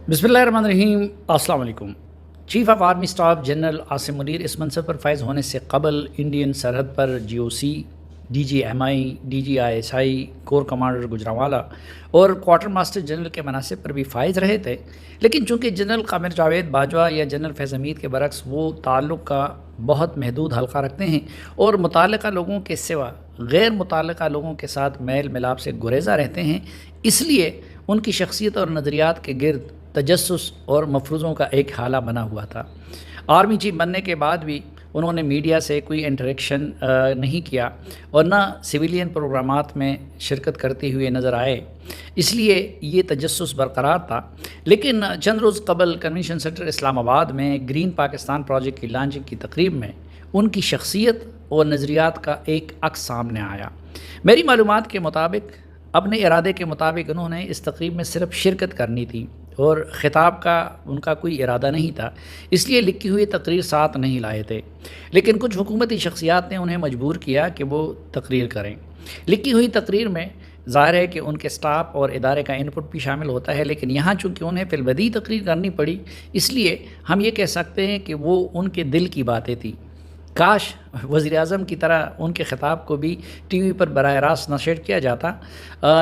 बिस्मिल्लाहिर्रहमानिर्रहीम। अस्सलाम वालेकुम। Chief of army staff general Asim Munir इस मनसब पर फायज होने से कबल इंडियन सरहद पर GOC, DGMI, DGISI, corps commander Gujranwala और क्वार्टर मास्टर जनरल के मनासिब पर भी फायज रहे थे। लेकिन चूँकि जनरल कामिर जावेद बाजवा या जनरल फैज़ हमीद के बरक्स वो ताल्लुक़ का बहुत महदूद हल्का रखते हैं और मुताल्लिक़ा लोगों के सिवा गैर मुताल्लिक़ा लोगों के साथ मेल मिलाप से गुरेज़ा रहते हैं, इसलिए उनकी शख्सियत और नज़रियात के गिर्द तजस्सुस और मफरूज़ों का एक हाला बना हुआ था। आर्मी चीफ बनने के बाद भी उन्होंने मीडिया से कोई इंटरेक्शन नहीं किया और ना सिविलियन प्रोग्रामात में शिरकत करते हुए नज़र आए, इसलिए ये तजस्सुस बरकरार था। लेकिन चंद रोज़ कबल कन्वेंशन सेंटर इस्लामाबाद में ग्रीन पाकिस्तान प्रोजेक्ट की लॉन्चिंग की तकरीब में उनकी शख्सियत और नज़रियात का एक अक्स सामने आया। मेरी मालूमात के मुताबिक अपने इरादे के मुताबिक उन्होंने इस तकरीब में सिर्फ शिरकत करनी थी और ख़िताब का उनका कोई इरादा नहीं था, इसलिए लिखी हुई तकरीर साथ नहीं लाए थे। लेकिन कुछ हुकूमती शख्सियात ने उन्हें मजबूर किया कि वो तकरीर करें। लिखी हुई तकरीर में ज़ाहिर है कि उनके स्टाफ और इदारे का इनपुट भी शामिल होता है, लेकिन यहाँ चूँकि उन्हें फिलबदी तकरीर करनी पड़ी, इसलिए हम ये कह सकते हैं कि वो उनके दिल की बातें थी। काश वज़ीर-ए-आज़म की तरह उनके ख़िताब को भी टीवी पर बराह रास्त नशर किया जाता,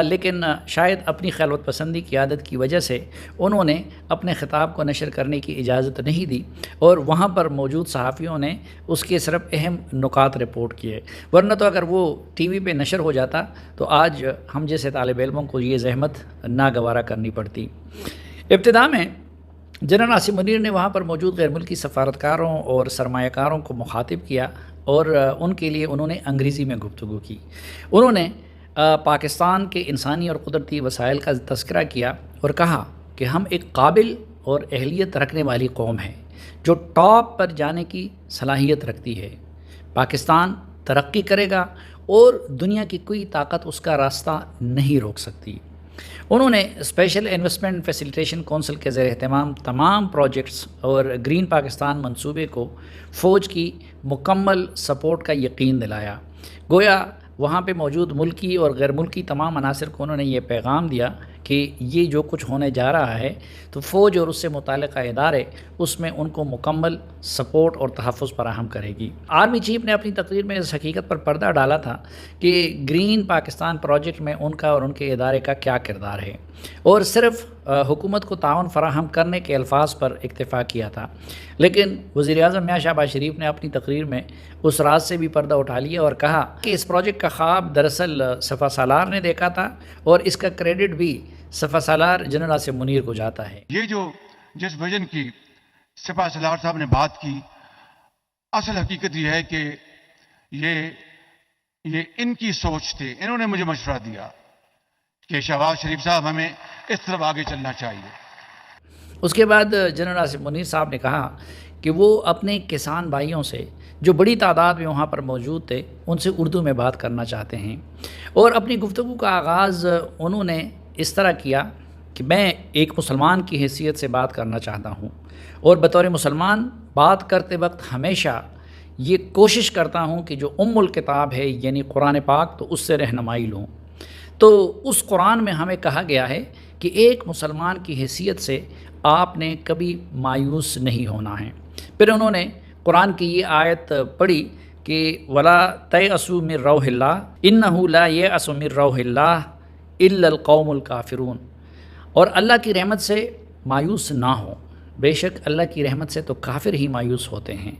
लेकिन शायद अपनी खिलवत पसंदी की आदत की वजह से उन्होंने अपने ख़िताब को नशर करने की इजाज़त नहीं दी और वहाँ पर मौजूद सहाफ़ियों ने उसके सिर्फ अहम नुकात रिपोर्ट किए। वरना तो अगर वो टीवी पे नशर हो जाता तो आज हम जैसे तालिब इल्मों को ये ज़हमत नागवारा करनी पड़ती। इब्तिदा में जनरल आसिम मुनीर ने वहाँ पर मौजूद गैर मुल्की सफारतकारों और सरमायाकारों को मुखातिब किया और उनके लिए उन्होंने अंग्रेज़ी में गुफ्तगू की। उन्होंने पाकिस्तान के इंसानी और कुदरती वसाइल का तज़किरा किया और कहा कि हम एक काबिल और अहलियत रखने वाली कौम है जो टॉप पर जाने की सलाहियत रखती है। पाकिस्तान तरक्की करेगा और दुनिया की कोई ताकत उसका रास्ता नहीं रोक सकती। उन्होंने स्पेशल इन्वेस्टमेंट फैसिलिटेशन कौंसिल के ज़ेर एहतमाम तमाम प्रोजेक्ट्स और ग्रीन पाकिस्तान मंसूबे को फ़ौज की मुकम्मल सपोर्ट का यकीन दिलाया। गोया वहाँ पे मौजूद मुल्की और गैर मुल्की तमाम अनासर को उन्होंने ये पैगाम दिया कि ये जो कुछ होने जा रहा है तो फ़ौज और उससे मुताल्लिक़ा इदारे उसमें उनको मुकम्मल सपोर्ट और तहफ़्फ़ुज़ फराहम करेगी। आर्मी चीफ ने अपनी तकरीर में इस हकीकत पर पर्दा डाला था कि ग्रीन पाकिस्तान प्रोजेक्ट में उनका और उनके इदारे का क्या किरदार है और सिर्फ़ हुकूमत को ताउन फराहम करने के अल्फाज पर इक्तिफ़ा किया था। लेकिन वज़ीर-ए-आज़म मियां शहबाज शरीफ ने अपनी तकरीर में उस राज से भी पर्दा उठा लिया और कहा कि इस प्रोजेक्ट का ख्वाब दरअसल सफ़ा सालार ने देखा था और इसका क्रेडिट भी सफ़ा सालार जनरल आसिम मुनीर को जाता है। ये जो जिस विजन की सफ़ा सालार साहब ने बात की, असल हकीकत ये है कि ये इनकी सोच थी। इन्होंने मुझे मशवरा दिया कि शहबाज शरीफ साहब हमें इस तरफ आगे चलना चाहिए। उसके बाद जनरल आसिम मुनीर साहब ने कहा कि वो अपने किसान भाइयों से जो बड़ी तादाद में वहाँ पर मौजूद थे उनसे उर्दू में बात करना चाहते हैं और अपनी गुफ्तगू का आगाज़ उन्होंने इस तरह किया कि मैं एक मुसलमान की हैसियत से बात करना चाहता हूँ और बतौर मुसलमान बात करते वक्त हमेशा ये कोशिश करता हूँ कि जो उम्मुल किताब है यानी कुरान पाक तो उससे रहनुमाई लूँ। तो उस कुरान में हमें कहा गया है कि एक मुसलमान की हैसियत से आपने कभी मायूस नहीं होना है। फिर उन्होंने कुरान की ये आयत पढ़ी कि वला तयअसू मिर रौहिल्लाह इन्नहु ला यअसु मिर रौहिल्लाह इल्लल कौमुल काफिरून, और अल्लाह की रहमत से मायूस ना हो, बेशक अल्लाह की रहमत से तो काफिर ही मायूस होते हैं।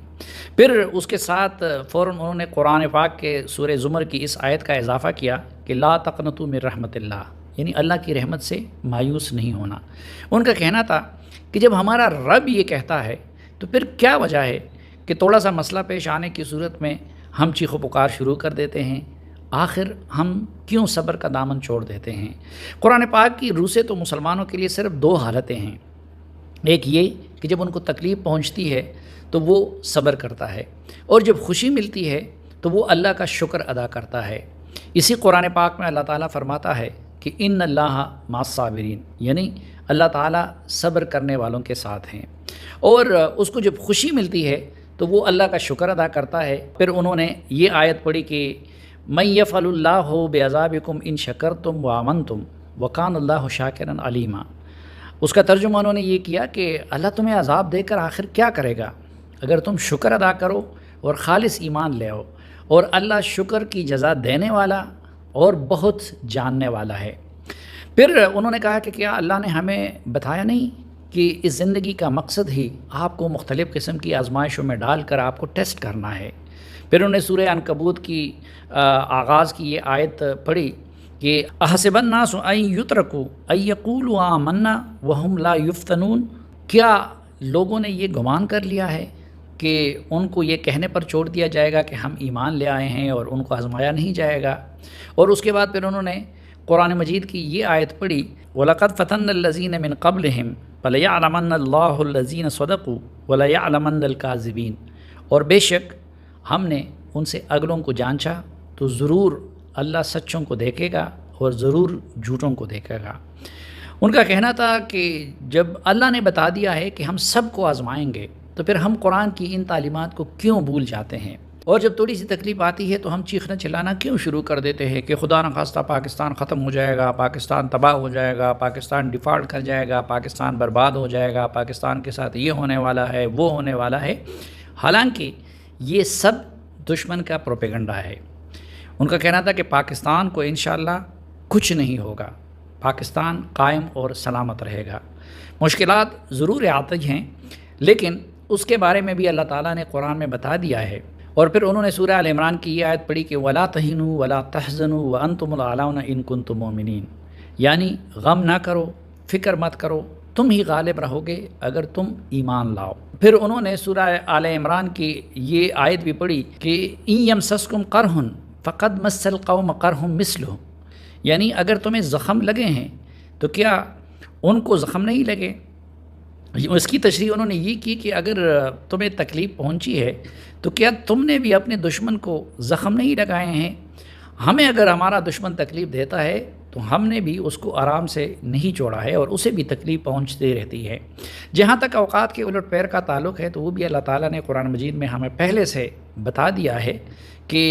फिर उसके साथ फ़ौरन उन्होंने कुरान पाक के सूरह ज़ुमर की इस आयत का इजाफ़ा किया कि ला तक़नतू मिर रहमतिल्लाह, यानी अल्लाह की रहमत से मायूस नहीं होना। उनका कहना था कि जब हमारा रब ये कहता है तो फिर क्या वजह है कि थोड़ा सा मसला पेश आने की सूरत में हम चीखो पुकार शुरू कर देते हैं। आखिर हम क्यों सब्र का दामन छोड़ देते हैं। कुरान पाक की रूह से तो मुसलमानों के लिए सिर्फ दो हालतें हैं, एक ये कि जब उनको तकलीफ़ पहुंचती है तो वो सब्र करता है और जब खुशी मिलती है तो वो अल्लाह का शुक्र अदा करता है। इसी कुरान पाक में अल्लाह ताला फरमाता है कि इन्न अल्लाह मास साबिरीन, यानी अल्लाह ताला सब्र करने वालों के साथ हैं। और उसको जब खुशी मिलती है तो वो अल्लाह का शुक्र अदा करता है। फिर उन्होंने ये आयत पढ़ी कि मैं यफ़अलुल्लाहु बिअज़ाबिकुम इन शकरतुम व आमनतुम व कानल्लाहु शाकिरन अलीमा, اس کا ترجمہ انہوں نے یہ کیا کہ اللہ تمہیں عذاب دے کر آخر کیا کرے گا اگر تم شکر ادا کرو اور خالص ایمان لے آؤ، اور اللہ شکر کی جزا دینے والا اور بہت جاننے والا ہے۔ پھر انہوں نے کہا کہ کیا اللہ نے ہمیں بتایا نہیں کہ اس زندگی کا مقصد ہی آپ کو مختلف قسم کی آزمائشوں میں ڈال کر آپ کو ٹیسٹ کرنا ہے۔ پھر انہوں نے سورہ عنکبوت کی آغاز کی یہ آیت پڑھی کہ احسب الناس ان یترکوا ان یقولوا آمنا وہم لا یفتنون، کیا لوگوں نے یہ گمان کر لیا ہے کہ ان کو یہ کہنے پر چھوڑ دیا جائے گا کہ ہم ایمان لے آئے ہیں اور ان کو آزمایا نہیں جائے گا۔ اور اس کے بعد پھر انہوں نے قرآن مجید کی یہ آیت پڑھی وَلَقَدْ فَتَنَّ الَّذِينَ مِن قَبْلِهِمْ فَلَيَعْلَمَنَّ اللَّهُ الَّذِينَ صَدَقُوا وَلَيَعْلَمَنَّ الْكَاذِبِينَ، اور بے شک ہم نے ان سے اگلوں کو جانچا تو ضرور اللہ سچوں کو دیکھے گا اور ضرور جھوٹوں کو دیکھے گا۔ ان کا کہنا تھا کہ جب اللہ نے بتا دیا ہے کہ ہم سب کو آزمائیں گے تو پھر ہم قرآن کی ان تعلیمات کو کیوں بھول جاتے ہیں، اور جب تھوڑی سی تکلیف آتی ہے تو ہم چیخنا چلانا کیوں شروع کر دیتے ہیں کہ خدا نخواستہ پاکستان ختم ہو جائے گا، پاکستان تباہ ہو جائے گا، پاکستان ڈیفالٹ کر جائے گا، پاکستان برباد ہو جائے گا، پاکستان کے ساتھ یہ ہونے والا ہے وہ ہونے والا ہے۔ حالانکہ یہ سب دشمن کا پروپیگنڈا ہے۔ ان کا کہنا تھا کہ پاکستان کو انشاءاللہ کچھ نہیں ہوگا، پاکستان قائم اور سلامت رہے گا۔ مشکلات ضرور آتی ہیں لیکن اس کے بارے میں بھی اللہ تعالیٰ نے قرآن میں بتا دیا ہے۔ اور پھر انہوں نے سورہ آل عمران کی یہ آیت پڑھی کہ وَلَا تَهِنُوا وَلَا تَحْزَنُوا وَأَنْتُمُ الْأَعْلَوْنَ إِن كُنتُم مُؤْمِنِينَ، یعنی غم نہ کرو، فکر مت کرو، تم ہی غالب رہو گے اگر تم ایمان لاؤ۔ پھر انہوں نے سورہ آل عمران کی یہ آیت بھی پڑھی کہ إِن يَمْسَسْكُمْ قَرْحٌ فَقَدْ مَسَّ الْقَوْمَ قَرْحٌ مِثْلُهُ، یعنی اگر تمہیں زخم لگے ہیں تو کیا ان کو زخم نہیں لگے؟ اس کی تشریح انہوں نے یہ کی کہ اگر تمہیں تکلیف پہنچی ہے تو کیا تم نے بھی اپنے دشمن کو زخم نہیں لگائے ہیں؟ ہمیں اگر ہمارا دشمن تکلیف دیتا ہے تو ہم نے بھی اس کو آرام سے نہیں چھوڑا ہے اور اسے بھی تکلیف پہنچتی رہتی ہے۔ جہاں تک اوقات کے الٹ پیر کا تعلق ہے تو وہ بھی اللہ تعالیٰ نے قرآن مجید میں ہمیں پہلے سے بتا دیا ہے کہ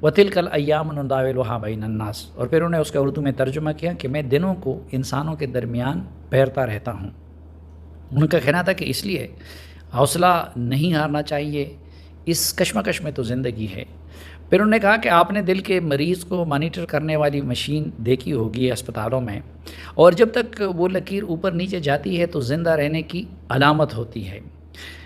وَتِلْكَ الْأَيَّامُ نُدَاوِلُهَا بَيْنَ النَّاسِ، اور پھر انہوں نے اس کا اردو میں ترجمہ کیا کہ میں دنوں کو انسانوں کے درمیان پھیرتا رہتا ہوں۔ ان کا کہنا تھا کہ اس لیے حوصلہ نہیں ہارنا چاہیے، اس کشمکش میں تو زندگی ہے۔ پھر انہوں نے کہا کہ آپ نے دل کے مریض کو مانیٹر کرنے والی مشین دیکھی ہوگی اسپتالوں میں، اور جب تک وہ لکیر اوپر نیچے جاتی ہے تو زندہ رہنے کی علامت ہوتی ہے،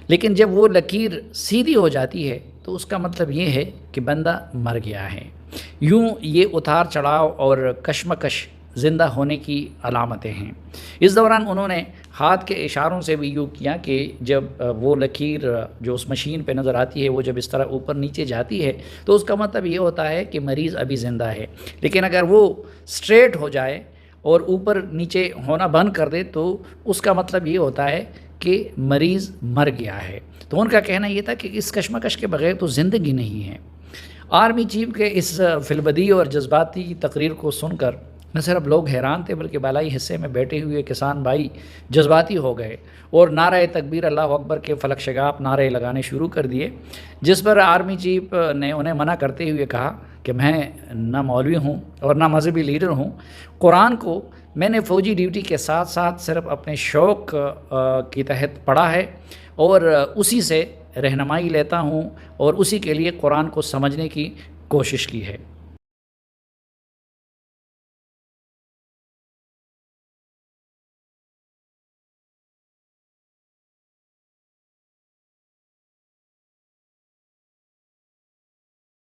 لیکن جب وہ لکیر سیدھی ہو جاتی ہے تو اس کا مطلب یہ ہے کہ بندہ مر گیا ہے۔ یوں یہ اتار چڑھاؤ اور کشمکش زندہ ہونے کی علامتیں ہیں۔ اس دوران انہوں نے ہاتھ کے اشاروں سے بھی یوں کیا کہ جب وہ لکیر جو اس مشین پہ نظر آتی ہے وہ جب اس طرح اوپر نیچے جاتی ہے تو اس کا مطلب یہ ہوتا ہے کہ مریض ابھی زندہ ہے، لیکن اگر وہ سٹریٹ ہو جائے اور اوپر نیچے ہونا بند کر دے تو اس کا مطلب یہ ہوتا ہے کہ مریض مر گیا ہے۔ تو ان کا کہنا یہ تھا کہ اس کشمکش کے بغیر تو زندگی نہیں ہے۔ آرمی چیف کے اس فلبدی اور جذباتی تقریر کو سن کر نہ صرف لوگ حیران تھے بلکہ بالائی حصے میں بیٹھے ہوئے کسان بھائی جذباتی ہو گئے اور نعرہ تکبیر اللہ اکبر کے فلک شگاف نعرے لگانے شروع کر دیے، جس پر آرمی چیف نے انہیں منع کرتے ہوئے کہا کہ میں نہ مولوی ہوں اور نہ مذہبی لیڈر ہوں، قرآن کو میں نے فوجی ڈیوٹی کے ساتھ ساتھ صرف اپنے شوق کے تحت پڑھا ہے اور اسی سے رہنمائی لیتا ہوں اور اسی کے لیے قرآن کو سمجھنے کی کوشش کی ہے۔